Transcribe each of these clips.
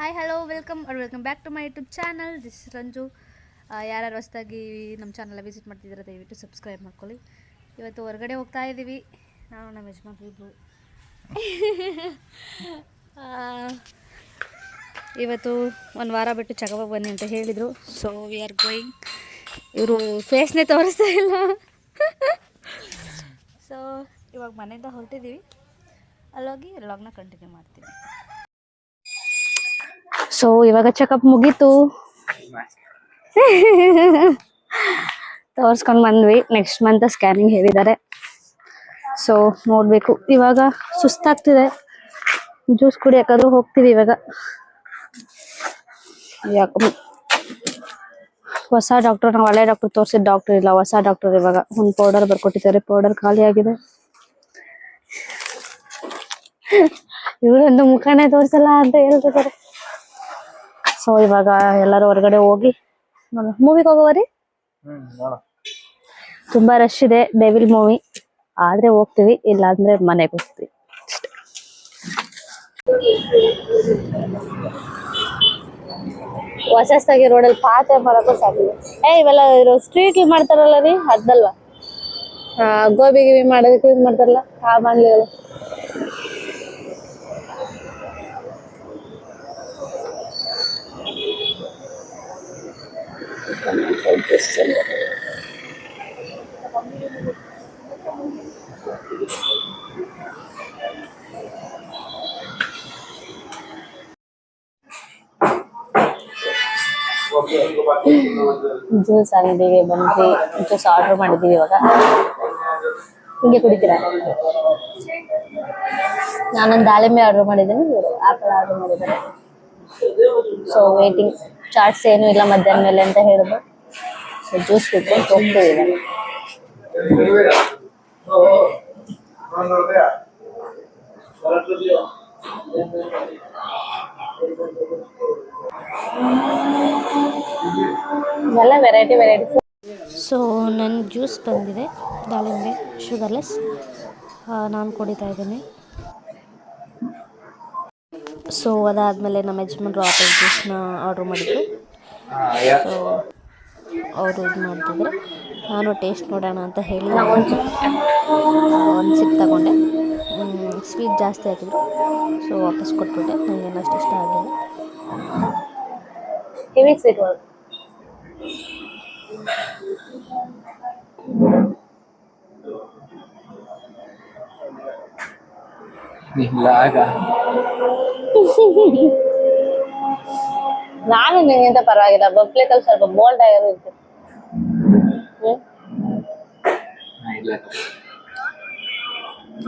Hi hello welcome back to my YouTube channel. This Ranju. ಯಾರ್ಯಾರು ಹೊಸ್ದಾಗಿ ನಮ್ಮ ಚಾನಲ್ ವಿಸಿಟ್ ಮಾಡ್ತಿದ್ದೀರ ದಯವಿಟ್ಟು ಸಬ್ಸ್ಕ್ರೈಬ್ ಮಾಡ್ಕೊಳ್ಳಿ. ಇವತ್ತು ಹೊರಗಡೆ ಹೋಗ್ತಾ ಇದ್ದೀವಿ, ನಾನು ನಮ್ಮ ಯಜಮಾನ್ರು ಇಬ್ಬರು. ಇವತ್ತು ಒಂದು ವಾರ ಬಿಟ್ಟು ಚೆಕಪ್ ಬನ್ನಿ ಅಂತ ಹೇಳಿದರು. So we are going. ಇವರು ಫೇಸ್ನೇ ತೋರಿಸ್ತಾ ಇಲ್ಲ. ಸೊ ಇವಾಗ ಮನೆಯಿಂದ ಹೊರಟಿದ್ದೀವಿ, ಅಲ್ಲೋಗಿ ವ್ಲಾಗ್ನ ಕಂಟಿನ್ಯೂ ಮಾಡ್ತೀವಿ. ಸೊ ಇವಾಗ ಚೆಕಪ್ ಮುಗೀತು, ತೋರಿಸ್ಕೊಂಡು ಬಂದ್ವಿ. ನೆಕ್ಸ್ಟ್ ಮಂತ್ ಸ್ಕ್ಯಾನಿಂಗ್ ಹೇಳಿದ್ದಾರೆ. ಸೊ ನೋಡಬೇಕು. ಇವಾಗ ಸುಸ್ತಾಗ್ತಿದೆ, ಜ್ಯೂಸ್ ಕುಡಿಯೋಕ್ಕಾದ್ರೂ ಹೋಗ್ತೀವಿ ಇವಾಗ. ಯಾಕೋ ಹೊಸ ಡಾಕ್ಟರ್, ನಾವು ಹಳೆ ಡಾಕ್ಟರ್ ತೋರಿಸಿದ ಡಾಕ್ಟರ್ ಇಲ್ಲ, ಹೊಸ ಡಾಕ್ಟರ್. ಇವಾಗ ಒಂದು ಪೌಡರ್ ಬರ್ಕೊಟ್ಟಿದ್ದಾರೆ, ಪೌಡರ್ ಖಾಲಿ ಆಗಿದೆ. ಇವರೊಂದು ಮುಖನೇ ತೋರಿಸಲ್ಲ ಅಂತ ಹೇಳ್ತಿದ್ದಾರೆ. ಸೊ ಇವಾಗ ಎಲ್ಲರೂ ಹೊರಗಡೆ ಹೋಗಿ ಮೂವಿಗೆ ಹೋಗೋವರಿ. ತುಂಬಾ ರಶ್ ಇದೆ, ಡೆವಿಲ್ ಮೂವಿ. ಆದ್ರೆ ಹೋಗ್ತೀವಿ, ಇಲ್ಲ ಅಂದ್ರೆ ಮನೆಗೆ ಹೋಗ್ತೀವಿ. ಹೊಸದಾಗಿ ರೋಡಲ್ಲಿ ಪಾತ್ರೆ ಬರಕ್ಕೂ ಸಾಕಿದೆ. ಇವೆಲ್ಲ ಸ್ಟ್ರೀಟ್ ಮಾಡ್ತಾರಲ್ಲ ರೀ, ಅದಲ್ವಾ? ಗೋಬಿ ಗಿಬಿ ಮಾಡೋದಕ್ಕೆ ಯೂಸ್ ಮಾಡ್ತಾರಲ್ಲ ಆ ಬಾಣ್ಲಿಗಳು. ಜ್ಯೂಸ್ ಅಂಗಡಿಗೆ ಬಂದ್ವಿ, ಜ್ಯೂಸ್ ಆರ್ಡರ್ ಮಾಡಿದ್ದೀವಿ. ಇವಾಗ ಹಿಂಗೆ ಕುಡಿತೀರಾ? ನಾನೊಂದು ದಾಳಿಂಬೆ ಆರ್ಡರ್ ಮಾಡಿದ್ದೀನಿ, ಇವರು ಆಪಲ್ ಆರ್ಡರ್ ಮಾಡಿದ್ದಾರೆ. So waiting. ಚಾಟ್ಸ್ ಏನು ಇಲ್ಲ ಮಧ್ಯಾಹ್ನ ಮೇಲೆ ಅಂತ ಹೇಳಿದ್ರು. ಸೊ ಜ್ಯೂಸ್ ಕುಡ್ಕೊಂಡು ಹೋಗ್ತೀವಿ. ಎಲ್ಲ ವೆರೈಟಿ. ಸೊ ನನ್ನ ಜ್ಯೂಸ್ ಬಂದಿದೆ, ದಾಳಿಂಬೆ, ಶುಗರ್ಲೆಸ್. ನಾನು ಕುಡಿತಾ ಇದ್ದೀನಿ. ಸೊ ಅದಾದಮೇಲೆ ನಮ್ಮ ಯಜಮಾನ್ರು ಆಪಲ್ ಜ್ಯೂಸ್ನ ಆರ್ಡ್ರ್ ಮಾಡಿದ್ರು. ಸೊ ಅವರು ಇದು ಮಾಡ್ತಿದ್ರು, ನಾನು ಟೇಸ್ಟ್ ನೋಡೋಣ ಅಂತ ಹೇಳಿ ಒಂದು ಸಿಪ್ ತಗೊಂಡೆ. ಸ್ವೀಟ್ ಜಾಸ್ತಿ ಹಾಕಿದ್ರು, ಸೊ ವಾಪಸ್ ಕೊಟ್ಬಿಟ್ಟೆ. ನನಗೇನು ಅಷ್ಟು ಇಷ್ಟ ಆಗಲಿಲ್ಲ. ಹೆವಿ ಸ್ವೀಟ್ ಒಳಗೆ ನಾನು ನಿಂಗಿಂತ ಪರವಾಗಿಲ್ಲ, ಬಬ್ಲಿಕಲ್ ಸ್ವಲ್ಪ ಬೋಲ್ಡ್ ಆಗಿರುತ್ತೆ.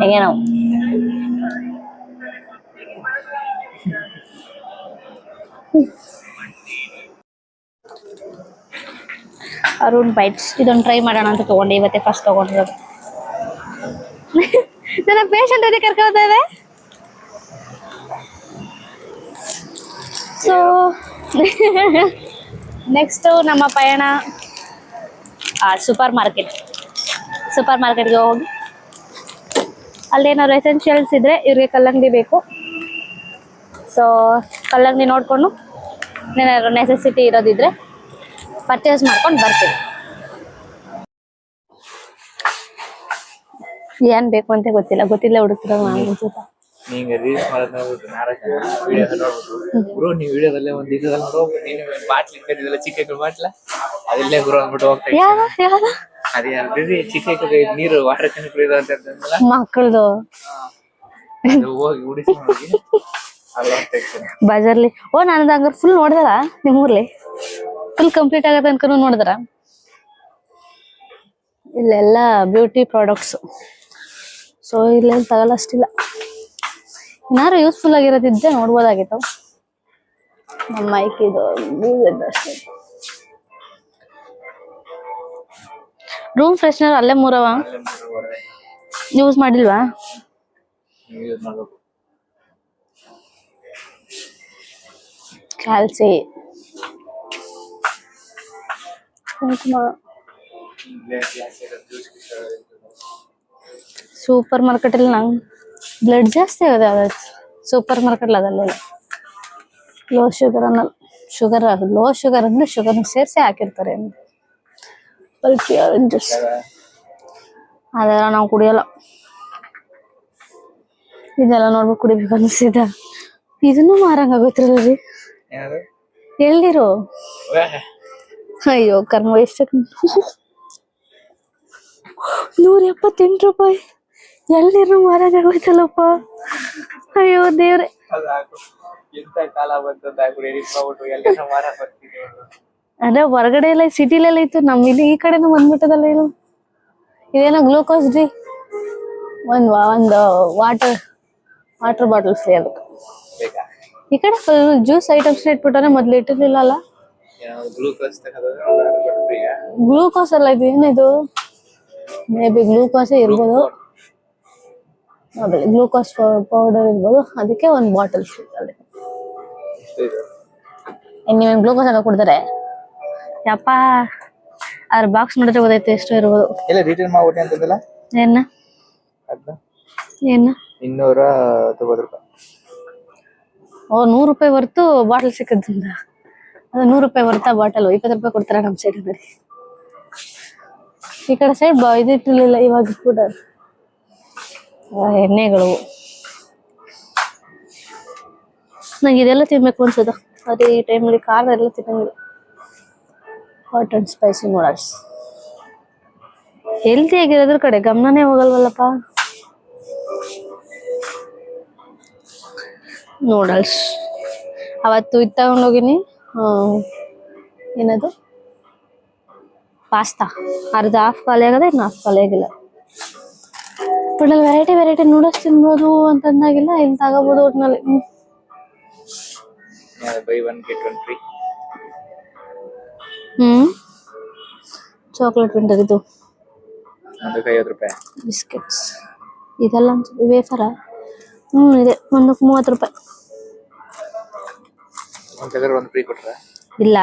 ಹೆಂಗೆ ನಾವು ಅರುಣ್ ಬೈಟ್ಸ್ ಇದೊಂದು ಟ್ರೈ ಮಾಡೋಣ ಅಂತ ತೊಗೊಂಡೆ. ಇವತ್ತೇ ಫಸ್ಟ್ ತೊಗೊಂಡಿರೋದು. ನನ್ನ ಪೇಷಂಟ್ ಅದೇ ಕರ್ಕೋತಾ ಇದೆ. ಸೊ ನೆಕ್ಸ್ಟು ನಮ್ಮ ಪಯಣ ಸೂಪರ್ ಮಾರ್ಕೆಟ್ಗೆ ಹೋಗಿ ಅಲ್ಲೇನಾದ್ರು ಎಸೆನ್ಷಿಯಲ್ಸ್ ಇದ್ದರೆ ಇವ್ರಿಗೆ ಕಲ್ಲಂಗಡಿ ಬೇಕು. ಸೊ ಕಲ್ಲಂಗಡಿ ನೋಡಿಕೊಂಡು ಏನಾದ್ರು ನೆಸೆಸಿಟಿ ಇರೋದಿದ್ರೆ ಪರ್ಚೇಸ್ ಮಾಡ್ಕೊಂಡು ಬರ್ತೀವಿ. ಏನ್ ಬೇಕು ಅಂತ ಗೊತ್ತಿಲ್ಲ ಹುಡುಕ್ತಿರೋ ನಾನು ಅನ್ಸುತ್ತಾ. ನೀங்க ರೀಲ್ಸ್ ಮಾಡೋದು ನೋಡ್ಬಿಟ್ಟು ವಿಡಿಯೋ ನೋಡ್ಬಿಟ್ಟು ಬ್ರೋ ನೀವು ವಿಡಿಯೋದಲ್ಲೇ ಒಂದು ಇದೆಲ್ಲ ನೋಡ್ಬಿಟ್ಟು ನೀನು ಬಾಟ್ಲಿ ಕರಿದಲ್ಲ ಚಿಕ್ಕ ಬಾಟ್ಲ ಅದಲ್ಲೇ ಗುರು ಅಂದ್ಬಿಟ್ಟು ಹೋಗ್ತಾ ಇದ್ದೀನಿ. ಅದೇ ಅಲ್ರಿ ಚಿಕ್ಕ ನೀರು ವಾಟರ್ ಕ್ಯಾನ್ ಕುಡಿಯೋದು ಅಂತ ಹೇಳ್ತಾರಲ್ಲ ಮಕ್ಕಳದು, ಅದು ಹೋಗಿ ಉಡಿಸಿ ಹೋಗಿ ಅಲ್ಲ ಬಜಾರ್ಲಿ. ನಾನು ಹಂಗಾರೆ ಫುಲ್ ನೋಡಿದಾರ ನಿಮ್ಮೂರ್ಲಿ ಫುಲ್ ಕಂಪ್ಲೀಟ್ ಆಗತ್ತೆ ಅನ್ಕೊಂಡು ನೋಡಿದಾರ. ಇಲ್ಲೆಲ್ಲ ಬ್ಯೂಟಿ ಪ್ರಾಡಕ್ಟ್ಸ್. ಸೊ ಇಲ್ಲೇನು ತಗೊಲ್ಲ ಅಷ್ಟಿಲ್ಲ. ಏನಾದ್ರು ಯೂಸ್ಫುಲ್ ಆಗಿರೋದಿದ್ದೆ ನೋಡ್ಬೋದಾಗಿತ್ತು. ನಮ್ಮ ಮೈಕ್ ಇದು ಅಷ್ಟೇ. ರೂಮ್ ಫ್ರೆಶ್ನರ್ ಅಲ್ಲೇ 3 ಯೂಸ್ ಮಾಡಿಲ್ವಾ? ಕ್ಯಾಲ್ಸಿ ಸೂಪರ್ ಮಾರ್ಕೆಟಲ್ಲಿ ನಂಗೆ ಬ್ಲಡ್ ಜಾಸ್ತಿ ಆಗೋದು. ಯಾವ್ದಾದ್ರು ಸೂಪರ್ ಮಾರ್ಕೆಟ್ ಅದಲ್ಲೆಲ್ಲ ಲೋ ಶುಗರ್ ಅನ್ನಲ್ಲ, ಶುಗರ್ ಲೋ ಶುಗರ್ ಅಂದ್ರೆ ಶುಗರ್ನ ಸೇರಿಸಿ ಹಾಕಿರ್ತಾರೆ. ಪಲ್ಕಿ ಆರೆಂಜ್ ಜ್ಯೂಸ್ ಅದೆಲ್ಲ ನಾವು ಕುಡಿಯಲ್ಲ. ಇದೆಲ್ಲ ನೋಡ್ಬೇಕು ಕುಡಿಬೇಕು ಅನಿಸಿದ. ಇದನ್ನು ಮಾರಂಗಾಗೋತ್ರಲ್ಲ ರೀ ಏನದು ಎಳ್ದಿರು. ಅಯ್ಯೋ ಕರ್ಮ ಎಷ್ಟು 178 ರೂಪಾಯಿ ಎಳ್ನೀರು ಮಾರಂಗಾಗೋಯ್ತಲ್ಲಪ್ಪ. ಅಯ್ಯೋ ದೇವ್ರೆ. ಎಂತ ಕಾಲ ಬಂತಂದಾಗ್ಬಿಟ್ಟು ಎಲ್ಲ ಮಾರ ಬರ್ತೀನಿ. ಅದೇ ಹೊರಗಡೆ ಎಲ್ಲ ಸಿಟಿಲೆಲ್ಲ ಇತ್ತು, ನಮ್ ಇಲ್ಲಿ ಈ ಕಡೆನೂ ಬಂದ್ಬಿಟ್ಟದಲ್ಲ. ಇದು ಇದೇನೋ ಗ್ಲೂಕೋಸ್ ಡಿ ಒಂದು ವಾಟರ್ ಬಾಟಲ್ ಫ್ರೀ ಅದಕ್ಕೆ. ಬೇಕಾ ಈ ಕಡೆ ಫುಲ್ ಜ್ಯೂಸ್ ಐಟಮ್ಸ್ ಇಟ್ಬಿಟ್ಟಾರೆ, ಮೊದ್ಲು ಇಟ್ಟಿರ್ಲಿಲ್ಲ ಅಲ್ಲ. ಗ್ಲೂಕೋಸ್ ಗ್ಲೂಕೋಸ್ ಅಲ್ಲ ಇದು, ಏನಿದು ಮೇ ಬಿ ಗ್ಲೂಕೋಸೇ ಇರ್ಬೋದು. ಗ್ಲೂಕೋಸ್ ಪೌಡರ್ ಇರ್ಬೋದು, ಅದಕ್ಕೆ ಒಂದು ಬಾಟಲ್ ಫ್ರೀ ಅಲ್ಲಿ. ನೀವೇನು ಗ್ಲೂಕೋಸ್ ಹಾಕ ಕೊಡ್ತಾರೆ ಯಪ್ಪ, ಅದ್ರ ಬಾಕ್ಸ್ ನೋಡಿದ್ರೆ ಗೊತ್ತೈತೆ ಎಷ್ಟು ಇರ್ಬೋದು. ಎಲ್ಲ ರಿಟರ್ನ್ ಮಾಡ್ಬಿಟ್ಟೆ ಅಂತಂದಲ್ಲ ಏನ ಅದನ್ನ ಏನ 290 ರೂಪಾಯಿ. ಓ 100 ರೂಪಾಯಿ ಹೊರ್ತು ಬಾಟಲ್ ಸಿಕ್ಕದ್ರಿಂದ. ಅದು 100 ರೂಪಾಯಿ ಹೊರ್ತಾ ಬಾಟಲ್ 20 ರೂಪಾಯಿ ಕೊಡ್ತಾರೆ ನಮ್ಮ ಸೈಡ್. ಬರೀ ಈ ಕಡೆ ಸೈಡ್ ಇದಿಟ್ಟಿರ್ಲಿಲ್ಲ, ಇವಾಗ ಇಟ್ಬಿಟ್ಟಾರೆ ಎಣ್ಣೆಗಳು. ನಂಗೆ ಇದೆಲ್ಲ ತಿನ್ಬೇಕು ಅನ್ಸದ, ಅದೇ ಈ ಟೈಮಲ್ಲಿ ಖಾರ ಎಲ್ಲ ತಿನ್ನಂಗಿಲ್ಲ. Hot and spicy noodles healthy ಆಗಿರೋದ್ರ ಕಡೆ ಗಮನನೇ ಹೋಗಲ್ವಲ್ಲಪ್ಪ. ನೂಡಲ್ಸ್ ಅವತ್ತು ಇದು ತಗೊಂಡೋಗಿನಿ, ಏನದು ಪಾಸ್ತಾ, ಅರ್ಧ ಹಾಫ್ ಖಾಲಿ ಆಗದೆ, ಇನ್ನು ಹಾಫ್ ಖಾಲಿ ಆಗಿಲ್ಲ. ಒಟ್ನಲ್ಲಿ ವೆರೈಟಿ ನೂಡಲ್ಸ್ ತಿನ್ಬೋದು ಅಂತಂದಾಗಿಲ್ಲ, ಇಲ್ಲಿ ತಗೋಬೋದು ಒಟ್ನಲ್ಲಿ. By 1 get 1 free. Chocolate winter ಇದು ಅದಕ್ಕೆ 50 ರೂಪಾಯಿ. ಬಿಸ್ಕೆಟ್ಸ್ ಇದೆಲ್ಲ ಅನ್ಸುತ್ತೆ, ವೇಫರ ಇದೆ, ಒಂದಕ್ಕೆ 30 ರೂಪಾಯಿ. ಒಂದು ಫ್ರೀ ಕೊಟ್ರ ಇಲ್ಲ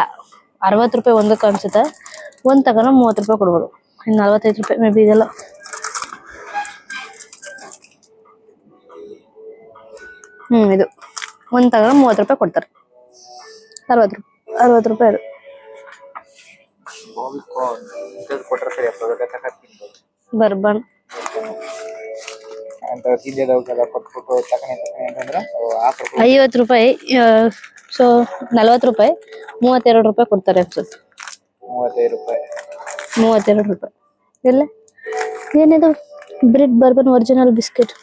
60 ರೂಪಾಯಿ ಒಂದಕ್ಕೆ ಅನ್ಸುತ್ತೆ. ಒಂದು ತಗೊಂಡ್ರೆ 30 ರೂಪಾಯಿ ಕೊಡ್ಬೋದು, ಇನ್ನು 45 ರೂಪಾಯಿ ಮೇ ಬಿ ಇದೆಲ್ಲ. ಇದು ಒಂದು ತಗೊಂಡ್ರೆ 30 ರೂಪಾಯಿ ಕೊಡ್ತಾರೆ. 60 ರೂಪಾಯಿ ಅದು. ಕೊಟ್ರ ಸರಿ ಬರ್ಬನ್ ಅಂತ ತಿಂದೇದವಕ್ಕೆಲ್ಲ ಕೊಟ್ಬಿಟ್ಟು ತಕನೆ ಅಂತಂದ್ರೆ 50 ರೂಪಾಯಿ. ಸೊ 40 ರೂಪಾಯಿ 32 ರೂಪಾಯಿ ಕೊಡ್ತಾರೆ ಅನ್ಸುತ್ತೆ. 35 ರೂಪಾಯಿ 32 ರೂಪಾಯಿ. ಎಲ್ಲ ಏನಿದು ಬ್ರೆಡ್ ಬರ್ಬನ್ ಒರಿಜಿನಲ್ ಬಿಸ್ಕೆಟ್.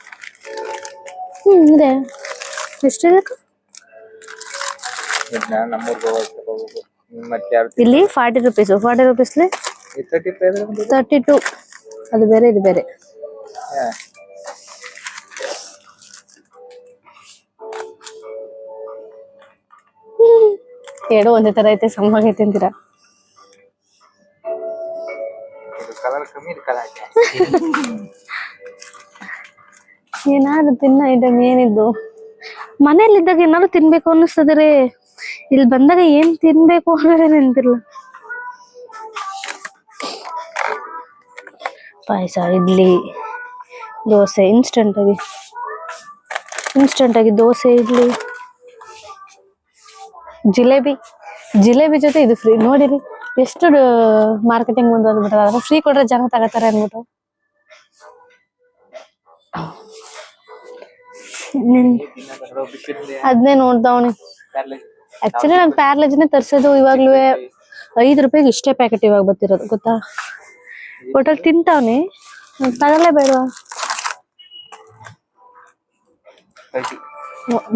ಇದೆ ಎಷ್ಟಿದೆ ನಮ್ಮೂರ್ಗೆ ಹೋಗ್ಬೇಕು. ಮತ್ತೆ ಯಾರು ಇಲ್ಲಿ 40 ರೂಪೀಸ್. 40 ರೂಪೀಸ್ಲಿ 32. ಅದು ಬೇರೆ ಇದು ಬೇರೆ. ಎರಡು ಒಂದೇ ತರ ಐತೆ, ಸಮಾಗೈತೆ ಅಂತೀರಾ. ಕಲರ್ ಕಮ್ಮಿ ಕಲರ್ ಏನಾದ್ರು ತಿನ್ನ ಐಟಮ್ ಏನಿದ್ದು ಮನೇಲಿದ್ದಾಗ ಏನಾದ್ರು ತಿನ್ಬೇಕು ಅನ್ನಿಸ್ತದ್ರಿ, ಇಲ್ಲಿ ಬಂದಾಗ ಏನ್ ತಿನ್ಬೇಕು ಅನ್ನೋದೇ ನೆನಪಿರಲ್ಲ. ಪಾಯಸ, ಇಡ್ಲಿ, ದೋಸೆ, ಇನ್ಸ್ಟಂಟ್ ಆಗಿ ದೋಸೆ, ಇಡ್ಲಿ, ಜಿಲೇಬಿ ಜೊತೆ ಇದು ಫ್ರೀ. ನೋಡಿರಿ ಎಷ್ಟು ಮಾರ್ಕೆಟಿಂಗ್ ಮುಂದುವರೆದ್ಬಿಟ್ಟದ. ಫ್ರೀ ಕೊಟ್ರೆ ಜನ ತಗೋತಾರೆ ಅನ್ಬಿಟ್ಟು. ಅದನ್ನೇ ನೋಡ್ದವನಿ. ಆಕ್ಚುಲಿ ನಾನು ಪ್ಯಾರ್ಲೇಜಿನೇ ತರ್ಸೋದು. ಇವಾಗ್ಲೂ 5 ರೂಪಾಯಿಗೆ ಇಷ್ಟೇ ಪ್ಯಾಕೆಟ್ ಇವಾಗ ಬರ್ತಿರೋದು ಗೊತ್ತಾ. ಹೋಟೆಲ್ ತಿಂತಾವನಿ, ತಗೊಳ್ಳೇ ಬೇಡವಾ.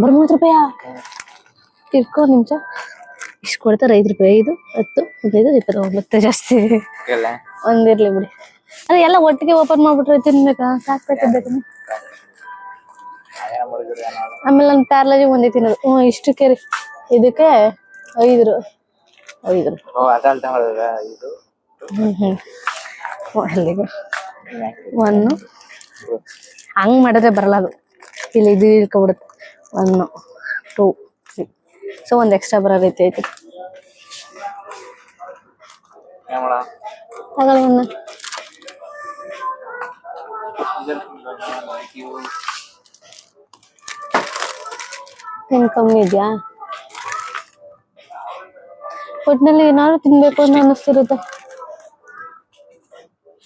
ಬರೀ 30 ರೂಪಾಯಾ? ಇಟ್ಕೊ ನಿಮಿಷ. ಇಷ್ಟು ಕೊಡ್ತಾರೆ 5 ರೂಪಾಯಿ. 5, 10, 15, 20, ಮತ್ತೆ ಜಾಸ್ತಿ ಒಂದಿರ್ಲಿ ಬಿಡಿ. ಅದೇ ಎಲ್ಲ ಒಟ್ಟಿಗೆ ಓಪನ್ ಮಾಡ್ಬಿಟ್ರೆ ತಿನ್ಬೇಕಾ? ಸಾಕ್ಬೇಕಿದ್ದಕ್ಕೆ. ಆಮೇಲೆ ನಾನು ಪ್ಯಾರ್ಲೇಜ್ ಒಂದೇ ತಿನ್ನೋದು. ಇಷ್ಟಕ್ಕೆ ರೀ, ಇದಕ್ಕೆ 5 ರೂಪಾಯಿ. ಅಲ್ಲಿಗೆ 1 ಹಂಗ್ ಮಾಡಿದ್ರೆ ಬರಲ್ಲ ಅದು. ಇಲ್ಲಿ ಇದು ಇಳ್ಕೊಬಿಡುತ್ತೆ. 1, 2, 3. ಸೊ ಒಂದು ಎಕ್ಸ್ಟ್ರಾ ಬರೋ ರೀತಿ ಐತಿ. ತಗೊಳ್ಳಿ. ಏನು ಕಮ್ಮಿ ಇದೆಯಾ? ಒಟ್ನಲ್ಲಿ ಏನಾದ್ರು ತಿನ್ಬೇಕು ಅಂತ ಅನ್ನಿಸ್ತಿರುತ್ತೆ.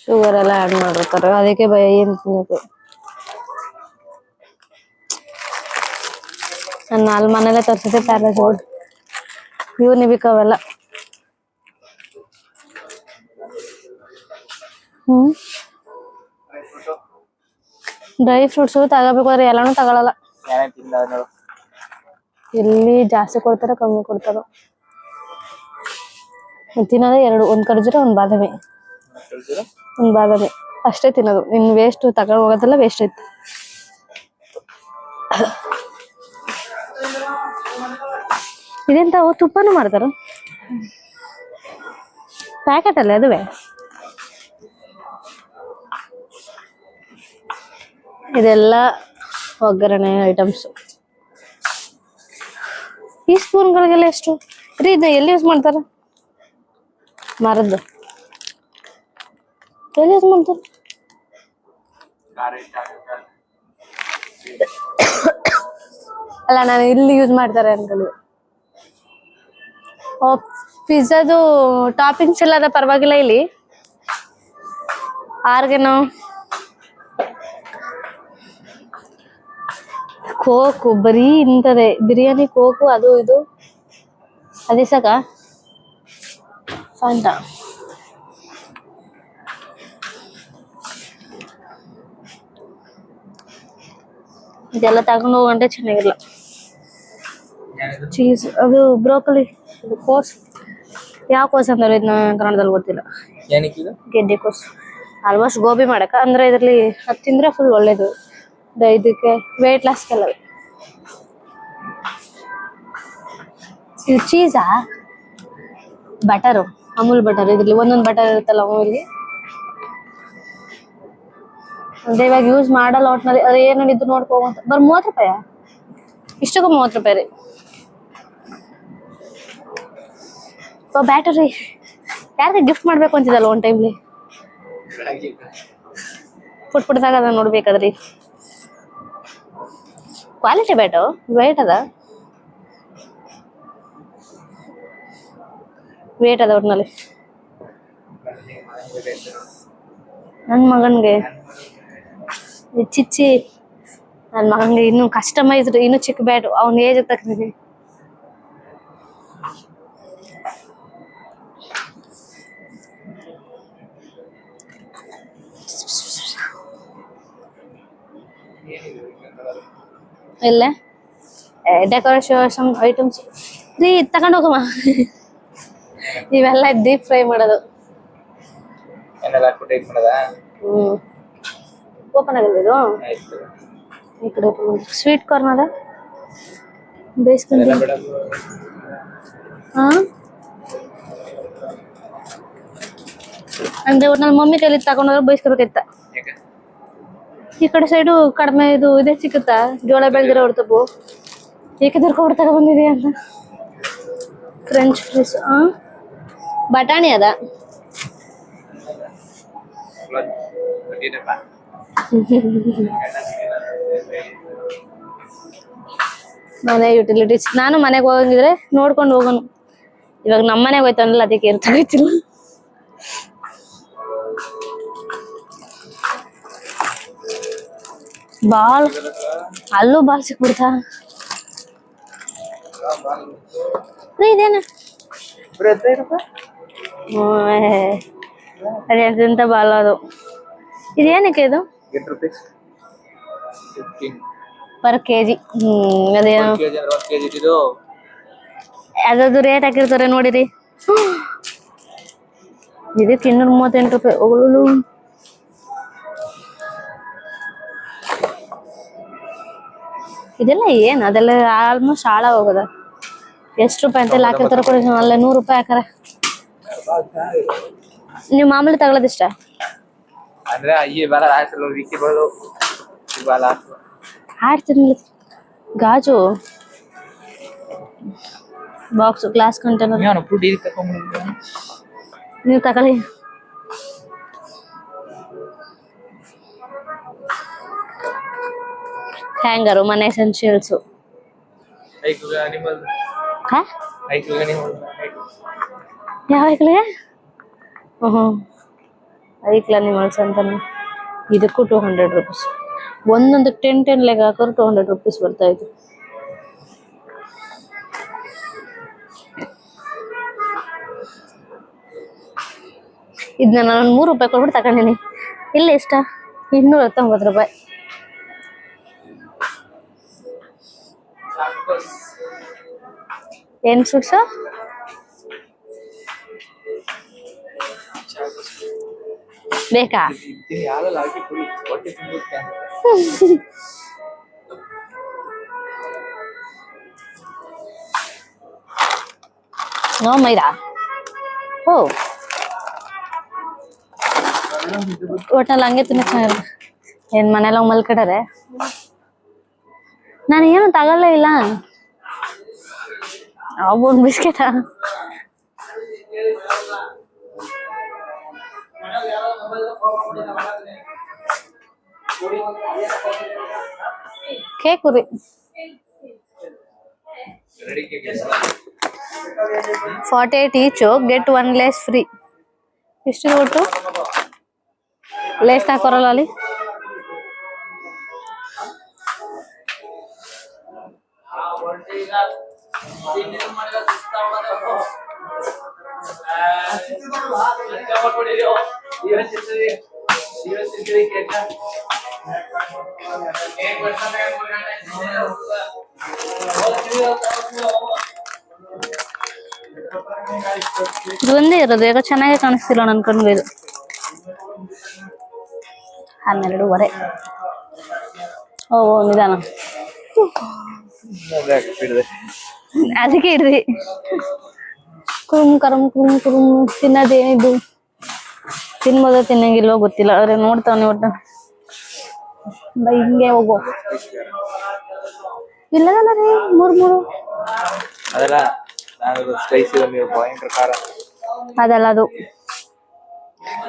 ಶುಗರ್ ಎಲ್ಲ ಆಡ್ ಮಾಡಿರ್ತಾರೆ, ಅದಕ್ಕೆ ಭಯ ಏನ್ ತಿನ್ನಬೇಕು. ನಾನು ಅಲ್ಲಿ ಮನೇಲೆ ತರ್ಸಿದ್ದೆ ಪ್ಯಾರಾಜೂಟ್, ಇವ್ ನಿಬಿಕವೆಲ್ಲ. ಡ್ರೈ ಫ್ರೂಟ್ಸ್ ತಗೋಬೇಕು ಅಂದ್ರೆ ಎಲ್ಲಾನು ತಗೊಳಲ್ಲ. ಎಲ್ಲಿ ಜಾಸ್ತಿ ಕೊಡ್ತಾರ ಕಮ್ಮಿ ಕೊಡ್ತಾರ. ತಿನ್ನೋದೇ ಎರಡು, ಒಂದ್ ಖರ್ಜೂರ ಒಂದ್ ಬಾದಾಮಿ. ಒಂದ್ ಬಾದಾಮಿ ಅಷ್ಟೇ ತಿನ್ನೋದು. ಇನ್ ವೇಸ್ಟ್ ತಗೊಂಡ್ ಹೋಗೋದೆಲ್ಲ ವೇಸ್ಟ್ ಐತಿ. ಇದೆಂತ ತುಪ್ಪನೂ ಮಾಡ್ತಾರ ಪ್ಯಾಕೆಟ್ ಅಲ್ಲೇ ಅದುವೇ. ಇದೆಲ್ಲ ಒಗ್ಗರಣೆ ಐಟಮ್ಸ್. ಈ ಸ್ಪೂನ್ಗಳಿಗೆಲ್ಲ ಎಷ್ಟು ರೀ? ಇದು ಎಲ್ಲಿ ಯೂಸ್ ಮಾಡ್ತಾರ? ಮರದ್ದು ಎಲ್ಲಿ ಯೂಸ್ ಮಾಡ್ತಾರ? ಅಲ್ಲ, ನಾನು ಇಲ್ಲಿ ಯೂಸ್ ಮಾಡ್ತಾರೆ ಅನ್ಕೊಳ್ಳಿ. ಪಿಜ್ಜಾದು ಟಾಪಿಂಗ್ಸ್ ಎಲ್ಲ ಅದ, ಪರವಾಗಿಲ್ಲ. ಇಲ್ಲಿ ಆರ್ಗೆನೋ ಕೋಕು ಬರೀ ಇಂತದೆ. ಬಿರಿಯಾನಿ ಕೋಕು ಅದು ಇದು ಅದೇ ಸಾಕ. ಫಾಂಟಾ ಇದೆಲ್ಲ ತಗೊಂಡು ಹೋಗಂటే ಚೆನ್ನಾಗಿರಲ್ಲ. ಚೀಸ್, ಅದು ಬ್ರೋಕಲಿ, ಅದು ಕೋಸು. ಯಾವ ಕೋಸು ಅಂದ್ರೆ ಇದನ್ನ ಕನ್ನಡದಲ್ಲಿ ಗೊತ್ತಿಲ್ಲ. ಗೆಡ್ಡೆ ಕೋಸು. ಆಲ್ಮೋಸ್ಟ್ ಗೋಬಿ ಮಾಡಕ ಅಂದ್ರೆ ಇದ್ರಲ್ಲಿ ಅದು ತಿಂದ್ರೆ ಫುಲ್ ಒಳ್ಳೇದು. ಇದಕ್ಕೆ ವೇಟ್ ಲಾಸ್ಗೆಲ್ಲ. ಇದು ಚೀಸಾ? Butter, Amul butter. ಇದ್ರಲ್ಲಿ ಒಂದೊಂದು ಬಟರ್ ಇರುತ್ತಲ್ಲ ಅಮೂಲ್ಗೆ. ಅಂದ್ರೆ ಇವಾಗ ಯೂಸ್ ಮಾಡಲ್ಲ ಒಟ್ನಲ್ಲಿ. ಅದು ಏನ್ ನಡೀತು ನೋಡ್ಕೋಂತ. ಬರ್ 30 ರೂಪಾಯ ಇಷ್ಟಕ್ಕೂ 30 ರೂಪಾಯಿ ರೀ. ಬ್ಯಾಟರಿ ಯಾರಿಗೆ ಗಿಫ್ಟ್ ಮಾಡ್ಬೇಕು ಅಂತಿದಲ್ಲ ಒಂದ್ ಟೈಮ್ಲಿ. ಪುಟ್ದಾಗ ಅದನ್ನ ನೋಡ್ಬೇಕಾದ್ರಿ. ಕ್ವಾಲಿಟಿ ಬ್ಯಾಟು ವೇಟ್ ಅದ, ವೇಟ್ ಅದ ಒಟ್ನಲ್ಲಿ. ನನ್ನ ಮಗನ್ಗೆ ಚಿಚ್ಚಿ, ನನ್ನ ಮಗನ್ಗೆ ಇನ್ನು ಕಸ್ಟಮೈಸ್ಡ್, ಇನ್ನು ಚಿಕ್ಕ ಬ್ಯಾಟು ಅವ್ನ ಏಜ್ ತಕ್ಕ. ಇಲ್ಲ ಡೆಕೋರೇಷನ್ ಐಟಮ್ಸ್ ರೀ, ತಗೊಂಡ್ ಹೋಗಮ್ಮ. ಇವೆಲ್ಲ ಡೀಪ್ ಫ್ರೈ ಮಾಡೋದು. ಓಪನ್ ಆಗಿಲ್ಲ ಇದು. ಈ ಕಡೆ ಸ್ವೀಟ್ ಕಾರ್ನ್ ಅದ ಬೇಯಿಸ್ಕೊಂಡು. ಹಾ, ಅಂದ್ರೆ ನನ್ನ ಮಮ್ಮಿ ಕೈಲಿ ತಗೊಂಡೋದ್ರೆ ಬಯಸ್ಕೋಬೇಕಿತ್ತ. ಈ ಕಡೆ ಸೈಡು ಕಡಿಮೆ ಇದು ಇದೇ ಸಿಕ್ಕುತ್ತಾ, ಜೋಳ ಬೆಳೆದಿರೋ ಹೊಡ್ತಪ್ಪು. ಏಕೆ ದೊರ್ಕೊಬಿಟ್ಟು ತಗೊ ಬಂದಿದೆ ಅಂತ. ಫ್ರೆಂಚ್ ಫ್ರೈಸ್, ಬಟಾಣಿ ಅದ. ಮನೆ ಯುಟಿಲಿಟೀಸ್. ನಾನು ಮನೆಗೆ ಹೋಗಂಗಿದ್ರೆ ನೋಡ್ಕೊಂಡು ಹೋಗೋನು. ಇವಾಗ ನಮ್ಮ ಮನೆಗೆ ಹೋಯ್ತಾನಲ್ಲ, ಅದಕ್ಕೆ ಏನು ತಗೋತಿಲ್ಲ. ಬಾಲ್ ಅಲ್ಲೂ ಬಾಲ್ ಸಿಕ್ಬಿಡ್ತಾ. ಇದೇನ ಅದೆಂತ ಬಾಲ್ ಅದು. ಇದೇನಕ್ಕೆ ಇದು? Per KG. ಅದೇನು ಅದ್ರದ್ದು ರೇಟ್ ಹಾಕಿರ್ತಾರೆ ನೋಡಿರಿ. ಇದಕ್ಕೆ 238 ರೂಪಾಯಿ. ಒಗಳು ಇದೆಲ್ಲ ಏನು? ಅದೆಲ್ಲ ಆಲ್ಮೋಸ್ಟ್ ಹಾಳ ಹೋಗದ. ಎಷ್ಟು ರೂಪಾಯಿ ಅಂತೆಲ್ಲ ಹಾಕಿರ್ತಾರೆ ಕೊಡಿ. ಅಲ್ಲೇ 100 ರೂಪಾಯಿ ಹಾಕಾರೆ. ನೀವು ಮಾಮೂಲಿ ತಗೊಳ್ಳೋದಿಷ್ಟ ಅಂದ್ರೆ ಆಡ್ತೀನಿ. ಗಾಜು ಬಾಕ್ಸ್, ಗ್ಲಾಸ್ ಕಂಟೈನರ್ ನೀವು ತಗೊಳ್ಳಿ. ಹ್ಯಾಂಗರು, ಮನೆ ಎಸೆನ್ಷಿಯಲ್ಸು. ಯಾವ ಐಕ್ಳಿಗೆ? ಐಕ್ಲ ಅನಿಮಲ್ಸ್ ಅಂತಾನೆ. ಇದಕ್ಕೂ 200 rupees. ಒಂದೊಂದು 10 ಲೆಗ್ ಹಾಕೋರು 200 rupees ಬರ್ತಾ ಇತ್ತು. ಇದನ್ನ ನಾನು 3 ರೂಪಾಯಿ ಕೊಟ್ಬಿಟ್ಟು ತಗೊಂಡಿನಿ. ಇಲ್ಲ ಎಷ್ಟ? 219 ರೂಪಾಯಿ. ಏನ್ ಫ್ರೂಟ್ಸ್? ಬೇಕಾ? ನೋ ಮೈದಾ. ಓ ಒಟ್ಟಲ್ಲಿ ಹಂಗೆ ತಿನ್ನಕ್ ಚೆನ್ನಾಗಿರುತ್ತೆ. ಏನ್ ಮನೆಲ್ಲ ಮಲ್ಕಡರೆ? ನಾನು ಏನು ತಗೊಳ್ಳೇ ಇಲ್ಲ. ಒಂದು ಬಿಸ್ಕೆಟ ಕೇಕ್ ರೀ. 48 each, get 1 lace free. ಎಷ್ಟು ಕೊಟ್ಟು ಲೇಸ್ ಹಾಕೋರಲ್ಲ ಅಲ್ಲಿ. ಇದು ಒಂದೇ ಇರೋದು. ಈಗ ಚೆನ್ನಾಗಿ ಕಾಣಿಸ್ತಿಲ್ಲ ನನ್ ಕಣ್ಗೆ ಇದು. 12:30. ಓ ನಿಧಾನ, ಅದಕ್ಕೆ ಇಡ್ರಿ. ಕುರುಮ್ ಕರಮ್ ಕುರುಮ್ ಕುರುಮ್ ತಿನ್ನೋದೇನಿದು? ತಿನ್ಬೋದ ತಿನ್ನಂಗಿಲ್ವೋ ಗೊತ್ತಿಲ್ಲ. ಆದ್ರೆ ನೋಡ್ತಾನೆ ಒಟ್ಟ ಹಿಂಗೆ ಹೋಗೋ. ಇಲ್ಲ ರೀ, 3 ಅದಲ್ಲ ಅದಲ್ಲ ಅದು.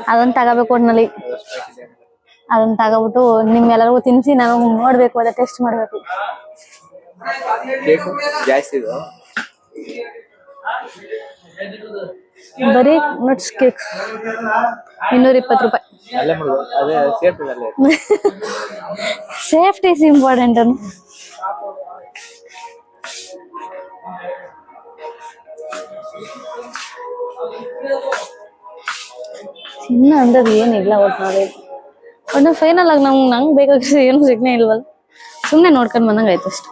ಅದೊಂದು ತಗೋಬೇಕು ಒಟ್ನಲ್ಲಿ. ಅದನ್ನ ತಗೋಬಿಟ್ಟು ನಿಮ್ಗೆಲ್ಲರಿಗೂ ತಿನ್ಸಿ ನಾನು ನೋಡ್ಬೇಕು, ಅದ ಟೆಸ್ಟ್ ಮಾಡ್ಬೇಕು. ಬರೀ ನಟ್ಸ್ ಕೇಕ್ಸ್ 220 ರೂಪಾಯಿ. ಸೇಫ್ಟಿ ಇಸ್ ಇಂಪಾರ್ಟೆಂಟ್ ಅನ್ನು. ಚಿನ್ನ ಅಂದದ್ ಏನಿಲ್ಲ ಒಟ್ನಲ್ಲಿ. ಒಟ್ಟು ಫೈನಲ್ ಆಗಿ ನಂಗೆ ಬೇಕಾಗಿರೋ ಏನು ಸಿಗ್ನೇ ಇಲ್ವಲ್ಲ. ಸುಮ್ಮನೆ ನೋಡ್ಕೊಂಡ್ ಬಂದಂಗ ಆಯ್ತು ಅಷ್ಟೆ.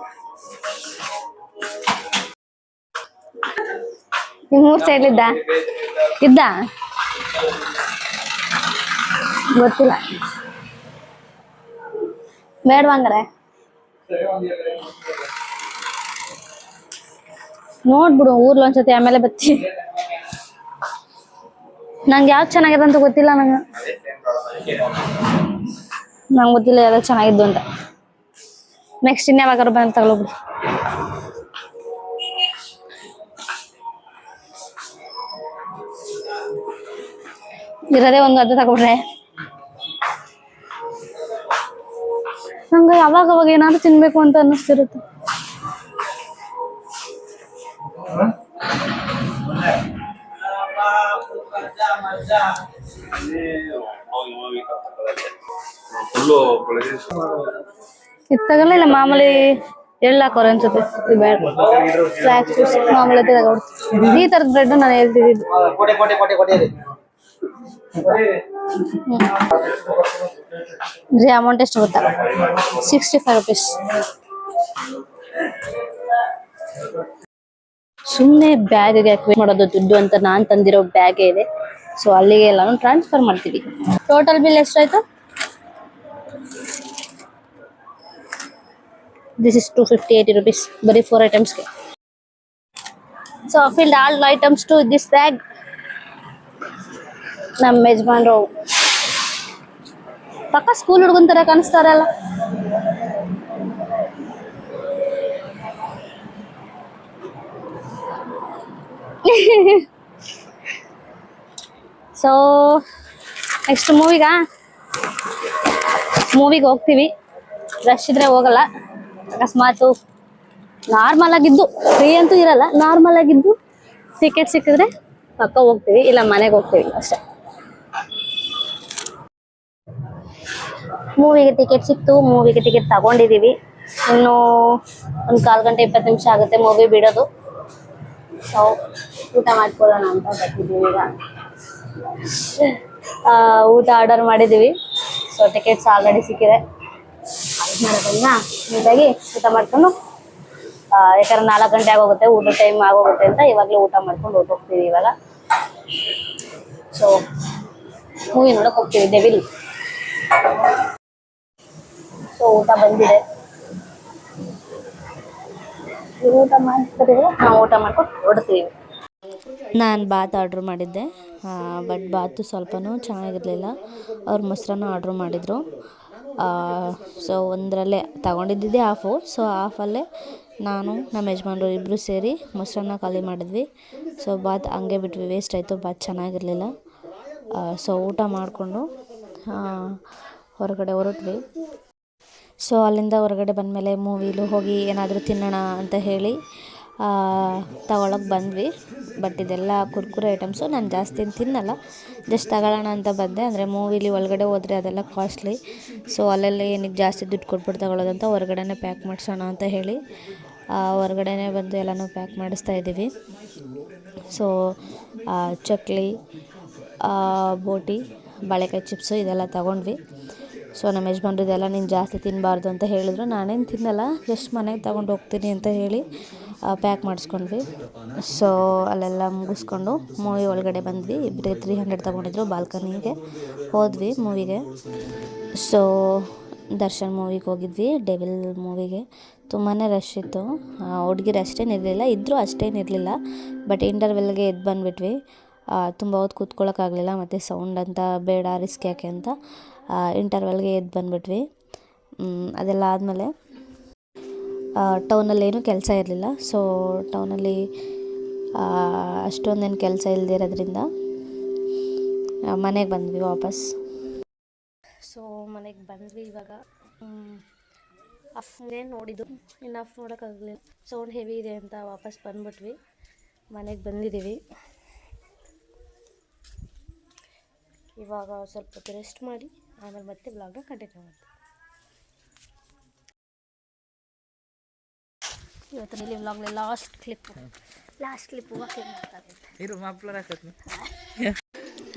ನಿಮ್ 3 ಸೈಡ್ ಇದ್ದ ಗೊತ್ತಿಲ್ಲ. ಬೇಡವಂಗಾರೆ ನೋಡ್ಬಿಡು ಊರ್ಲ ಒಂದ್ಸತಿ, ಆಮೇಲೆ ಬತ್ತಿ. ನಂಗೆ ಯಾವ್ದು ಚೆನ್ನಾಗಿದೆ ಅಂತ ಗೊತ್ತಿಲ್ಲ. ನಂಗೆ ಗೊತ್ತಿಲ್ಲ ಯಾವ್ದು ಚೆನ್ನಾಗಿದ್ದು ಅಂತ. ನೆಕ್ಸ್ಟ್ ಇನ್ಯಾವಾಗಾರು ಬಂದು ತಗೊಳ್ಬಿಡಿ. ಇರೋದೇ ಒಂದು ಅರ್ಧ ತಗೊಬಿಟ್ರೆ ನಂಗೆ ಅವಾಗ ಏನಾದ್ರು ತಿನ್ಬೇಕು ಅಂತ ಅನ್ನಿಸ್ತಿರುತ್ತೆ. ಇದು ತಗಲ್ಲ ಇಲ್ಲ ಮಾಮೂಲಿ ಎಳ್ಳಾಕೋರ ಅನ್ಸುತ್ತೆ. ಮಾಮೂಲಿ ತಗೊಬಿಡ್ತೀನಿ. ಈ ತರದ ಬ್ರೆಡ್ ನಾನು ಹೇಳ್ತಿದ್ದು. ಅಮೌಂಟ್ ಎಷ್ಟು ಗೊತ್ತಾ? 65 rupees. ಸುಮ್ಮನೆ ಬ್ಯಾಗ್ಗೆ ಯಾಕೆ ಮಾಡೋದು ದುಡ್ಡು ಅಂತ ನಾನು ತಂದಿರೋ ಬ್ಯಾಗೇ ಇದೆ. ಸೊ ಅಲ್ಲಿಗೆ ಎಲ್ಲಾನು ಟ್ರಾನ್ಸ್ಫರ್ ಮಾಡ್ತೀವಿ. ಟೋಟಲ್ ಬಿಲ್ ಎಷ್ಟಾಯ್ತು? This is 280 rupees. ಬರೀ 4 items. So I filled all items to this bag. ನಮ್ಮ ಯಜಮಾನ್ರು ಪಕ್ಕ ಸ್ಕೂಲ್ ಹುಡುಗನ ತರ ಕಾಣಿಸ್ತಾರಲ್ಲ. ಸೊ ನೆಕ್ಸ್ಟ್ ಮೂವಿಗೆ ಹೋಗ್ತೀವಿ. ರಶ್ ಇದ್ರೆ ಹೋಗಲ್ಲ. ಅಕಸ್ಮಾತ್ ನಾರ್ಮಲ್ ಆಗಿದ್ದು, ಫ್ರೀ ಅಂತೂ ಇರಲ್ಲ, ನಾರ್ಮಲ್ ಆಗಿದ್ದು ಟಿಕೆಟ್ ಸಿಕ್ಕಿದ್ರೆ ಪಕ್ಕ ಹೋಗ್ತೀವಿ, ಇಲ್ಲ ಮನೆಗೆ ಹೋಗ್ತೀವಿ ಅಷ್ಟೇ. ಮೂವಿಗೆ ಟಿಕೆಟ್ ಸಿಕ್ತು, ಮೂವಿಗೆ ಟಿಕೆಟ್ ತಗೊಂಡಿದೀವಿ. ಇನ್ನು ಒಂದು 1/4 ಗಂಟೆ 20 ನಿಮಿಷ ಆಗುತ್ತೆ ಮೂವಿ ಬಿಡೋದು. ಸೊ ಊಟ ಮಾಡ್ಕೊಳ್ಳೋಣ ಅಂತ ಬರ್ತಿದ್ದೀವಿ ಈಗ. ಊಟ ಆರ್ಡರ್ ಮಾಡಿದ್ದೀವಿ. ಸೊ ಟಿಕೆಟ್ಸ್ ಆಲ್ರೆಡಿ ಸಿಕ್ಕಿದೆ. ನೀಟಾಗಿ ಊಟ ಮಾಡ್ಕೊಂಡು, ಯಾಕಂದ್ರೆ 4 ಗಂಟೆ ಆಗೋಗುತ್ತೆ, ಊಟ ಟೈಮ್ ಆಗೋಗುತ್ತೆ ಅಂತ ಇವಾಗಲೇ ಊಟ ಮಾಡ್ಕೊಂಡು ಹೋಗ್ತೀವಿ ಇವಾಗ. ಸೊ ಮೂವಿ ನೋಡಕ್ ಹೋಗ್ತೀವಿ, ಡೆವಿಲ್. ಸೊ ಊಟ ಬಂದಿದೆ, ಊಟ ಮಾಡ್ತಿದ್ರೆ ನಾವು ಊಟ ಮಾಡ್ಕೊಂಡು ಹೊಡ್ತೀವಿ. ನಾನು ಬಾತ್ ಆರ್ಡ್ರ್ ಮಾಡಿದ್ದೆ, ಬಟ್ ಬಾತು ಸ್ವಲ್ಪನೂ ಚೆನ್ನಾಗಿರಲಿಲ್ಲ. ಅವ್ರು ಮೊಸರನ್ನ ಆರ್ಡ್ರ್ ಮಾಡಿದರು. ಸೊ ಒಂದರಲ್ಲೇ ತಗೊಂಡಿದ್ದಿದ್ದೇ ಹಾಫು. ಸೊ ಹಾಫಲ್ಲೇ ನಾನು ನಮ್ಮ ಯಜಮಾನ್ರು ಇಬ್ಬರು ಸೇರಿ ಮೊಸರನ್ನ ಖಾಲಿ ಮಾಡಿದ್ವಿ. ಸೊ ಬಾತ್ ಹಂಗೆ ಬಿಟ್ವಿ, ವೇಸ್ಟ್ ಆಯಿತು, ಬಾತ್ ಚೆನ್ನಾಗಿರಲಿಲ್ಲ. ಸೊ ಊಟ ಮಾಡಿಕೊಂಡು ಹೊರಗಡೆ ಹೊರಟ್ವಿ. ಸೊ ಅಲ್ಲಿಂದ ಹೊರಗಡೆ ಬಂದಮೇಲೆ ಮೂವಿಲು ಹೋಗಿ ಏನಾದರೂ ತಿನ್ನೋಣ ಅಂತ ಹೇಳಿ ತಗೊಳಕ್ಕೆ ಬಂದ್ವಿ. ಬಟ್ ಇದೆಲ್ಲ ಕುರ್ಕುರೆ ಐಟಮ್ಸು ನಾನು ಜಾಸ್ತಿ ತಿನ್ನಲ್ಲ, ಜಸ್ಟ್ ತಗೊಳ್ಳೋಣ ಅಂತ ಬಂದೆ. ಅಂದರೆ ಮೂವಿಲಿ ಒಳಗಡೆ ಹೋದರೆ ಅದೆಲ್ಲ ಕಾಸ್ಟ್ಲಿ. ಸೊ ಅಲ್ಲೆಲ್ಲ ಏನಕ್ಕೆ ಜಾಸ್ತಿ ದುಡ್ಡು ಕೊಟ್ಬಿಟ್ಟು ತಗೊಳ್ಳೋದಂತ ಹೊರಗಡೆನೇ ಪ್ಯಾಕ್ ಮಾಡಿಸೋಣ ಅಂತ ಹೇಳಿ ಹೊರಗಡೆನೇ ಬಂದು ಎಲ್ಲನೂ ಪ್ಯಾಕ್ ಮಾಡಿಸ್ತಾ ಇದ್ದೀವಿ. ಸೊ ಚಕ್ಲಿ, ಬೋಟಿ, ಬಾಳೆಕಾಯಿ ಚಿಪ್ಸು ಇದೆಲ್ಲ ತಗೊಂಡ್ವಿ. ಸೊ ನಮ್ಮ ಯಜಮಾನ್ರು ಇದೆಲ್ಲ ನೀನು ಜಾಸ್ತಿ ತಿನ್ನಬಾರ್ದು ಅಂತ ಹೇಳಿದ್ರು. ನಾನೇನು ತಿನ್ನಲ್ಲ, ಜಸ್ಟ್ ಮನೆಗೆ ತಗೊಂಡು ಹೋಗ್ತೀನಿ ಅಂತ ಹೇಳಿ ಪ್ಯಾಕ್ ಮಾಡಿಸ್ಕೊಂಡ್ವಿ. ಸೊ ಅಲ್ಲೆಲ್ಲ ಮುಗಿಸ್ಕೊಂಡು ಮೂವಿ ಒಳಗಡೆ ಬಂದ್ವಿ. ಇಬ್ಬರಿಗೆ 300 ತೊಗೊಂಡಿದ್ರು. ಬಾಲ್ಕನಿಗೆ ಹೋದ್ವಿ ಮೂವಿಗೆ. ಸೊ ದರ್ಶನ್ ಮೂವಿಗೆ ಹೋಗಿದ್ವಿ, ಡೆವಿಲ್ ಮೂವಿಗೆ. ತುಂಬಾ ರಶ್ ಇತ್ತು, ಹುಡುಗಿರು ಅಷ್ಟೇನಿರಲಿಲ್ಲ, ಇದ್ದರೂ ಅಷ್ಟೇನಿರಲಿಲ್ಲ. ಬಟ್ ಇಂಟರ್ವೆಲ್ಗೆ ಎದ್ದು ಬಂದುಬಿಟ್ವಿ. ತುಂಬ ಹೊತ್ತು ಕೂತ್ಕೊಳ್ಳೋಕ್ಕಾಗಲಿಲ್ಲ, ಮತ್ತು ಸೌಂಡ್ ಅಂತ ಬೇಡ, ರಿಸ್ಕ್ ಯಾಕೆ ಅಂತ ಇಂಟರ್ವೆಲ್ಗೆ ಎದ್ದು ಬಂದುಬಿಟ್ವಿ. ಅದೆಲ್ಲ ಆದಮೇಲೆ ಟೌನಲ್ಲಿ ಏನೂ ಕೆಲಸ ಇರಲಿಲ್ಲ. ಸೊ ಟೌನಲ್ಲಿ ಅಷ್ಟೊಂದೇನು ಕೆಲಸ ಇಲ್ಲದೆ ಇರೋದ್ರಿಂದ ಮನೆಗೆ ಬಂದ್ವಿ ವಾಪಸ್. ಸೊ ಮನೆಗೆ ಬಂದ್ವಿ ಇವಾಗ. ಅಫ್ನೇ ನೋಡಿದ್ದು, ಇನ್ನು ಅಫ್ ನೋಡೋಕ್ಕಾಗಲಿಲ್ಲ, ಸೌಂಡ್ ಹೆವಿ ಇದೆ ಅಂತ ವಾಪಸ್ ಬಂದ್ಬಿಟ್ವಿ. ಮನೆಗೆ ಬಂದಿದ್ದೀವಿ. ಇವಾಗ ಸ್ವಲ್ಪ ಹೊತ್ತು ರೆಸ್ಟ್ ಮಾಡಿ ಆಮೇಲೆ ಮತ್ತೆ ವ್ಲಾಗ್ನ ಕಂಟಿನ್ಯೂ ಮಾಡ್ತೀವಿ. ಇವತ್ತು ಇಲ್ಲಿ ವ್ಲಾಗ್ನ ಲಾಸ್ಟ್ ಕ್ಲಿಪ್ಪು ವಾಕಿಂಗ್ ಮಾಡ್ತಾರೆ.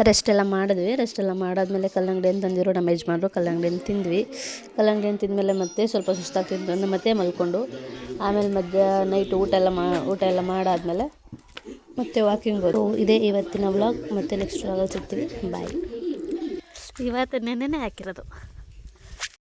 ರೆಸ್ಟ್ ಎಲ್ಲ ಮಾಡಿದ್ವಿ. ರೆಸ್ಟ್ ಎಲ್ಲ ಮಾಡಾದ್ಮೇಲೆ ಕಲ್ಲಂಗಡಿ ತಂದಿರೋ ನಮ್ಮ ಯಜಮಾನ್ರು ಕಲ್ಲಂಗಡಿನ ತಿಂದ್ವಿ. ಕಲ್ಲಂಗಡಿನ ತಿಂದಮೇಲೆ ಮತ್ತೆ ಸ್ವಲ್ಪ ಸುಸ್ತಾಗ್ತಿದ್ದು ಮತ್ತೆ ಮಲ್ಕೊಂಡು, ಆಮೇಲೆ ನೈಟ್ ಊಟ ಎಲ್ಲ ಮಾಡಾದ್ಮೇಲೆ ಮತ್ತೆ ವಾಕಿಂಗ್ ಹೋದು. ಇದೇ ಇವತ್ತಿನ ವ್ಲಾಗ್. ಮತ್ತೆ ನೆಕ್ಸ್ಟ್ ವ್ಲಾಗಲ್ಲಿ ಸಿಗ್ತೀವಿ. ಬಾಯ್. ಇವತ್ತು ನೆನ್ನೆನೇ ಹಾಕಿರೋದು.